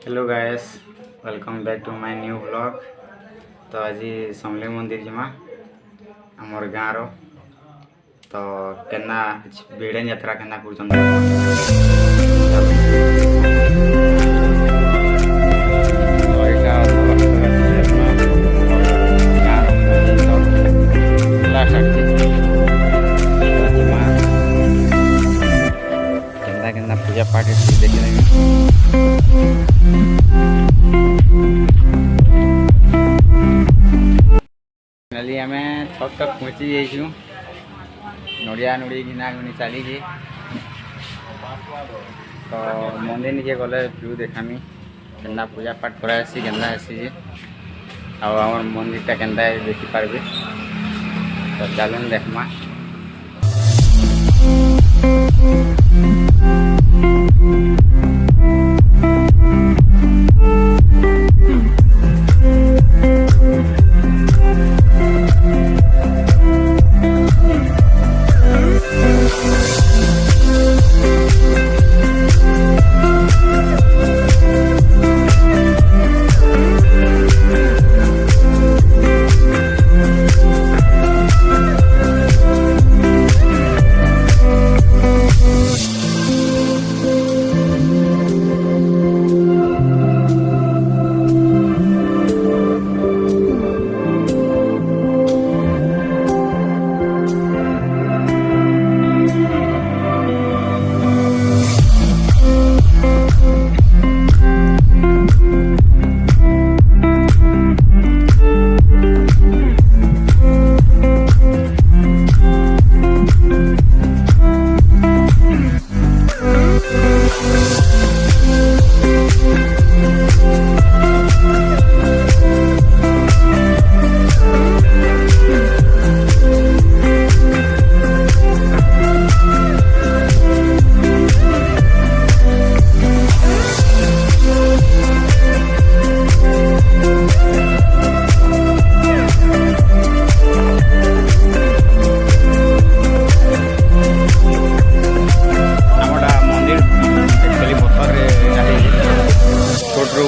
Hello guys, welcome back to my new blog. तो आज समले मंदिर जिमा आमर गाँव तो केना बेड़े यात्रा केना केना पूजा पाठ देखने फाइनाली आम छक तक पहुँची जाइछू। नड़िया नुड़ी घिना घुनी चली तो मंदिर निके गले व्यू देखामी केन्दा पूजा पाठ करासी केन्दा आसी आम मंदिरटा केन्दा देखिपारे। तो चलून देखमा।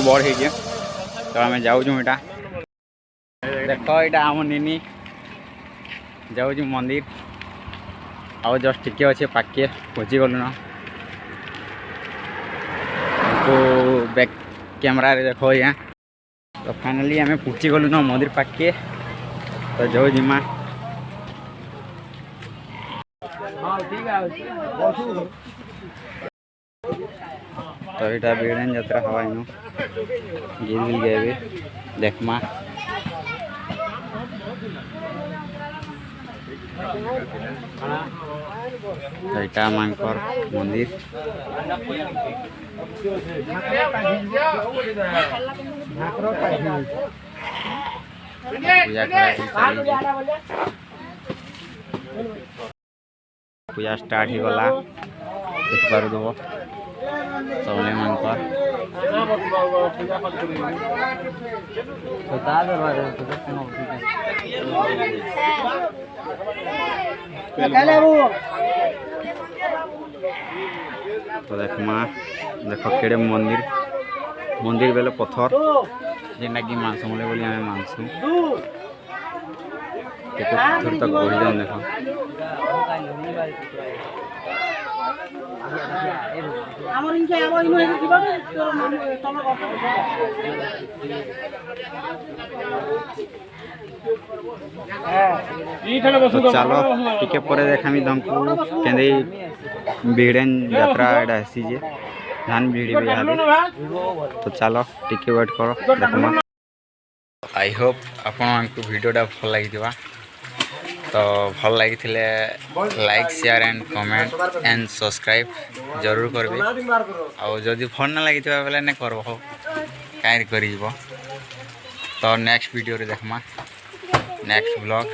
बड़ हो तो आम जाऊँ इटा देख यहाँ आम निनी जाऊँ मंदिर आउ जस्ट टिके अच्छे पाके पहुँची गलु न बैक कैमरा देख यहाँ तो फाइनाली आम पहुँची गलु न मंदिर पाके। तो जाऊँ जिमा तो यहाँ बेड़न यात्रा हवा इन गिल गए देखमा। तो यहाँ मानकर मंदिर पूजा स्टार्ट ही गला देख पार देव सबले मानकर तो देखमा देख केड़े मंदिर मंदिर बेले पत्थर जेनटा कि मानसु बोले बोली आम मानसु केते पत्थर तक बढ़ी जाऊँ देख तो चलो टिके पर देखामी तुमको केंदे बेड़न यात्रा आसी जे धान भिड़ी तो चलो टिके वेट करो देखमा। आई होप आपको वीडियोटा भल लगी तो भल लगी like share and comment and subscribe जरूर करबे और जदि भल ना लगी बेले नहीं करब कहीं कर। तो नेक्स्ट वीडियो रे देखमा नेक्स्ट ब्लॉग।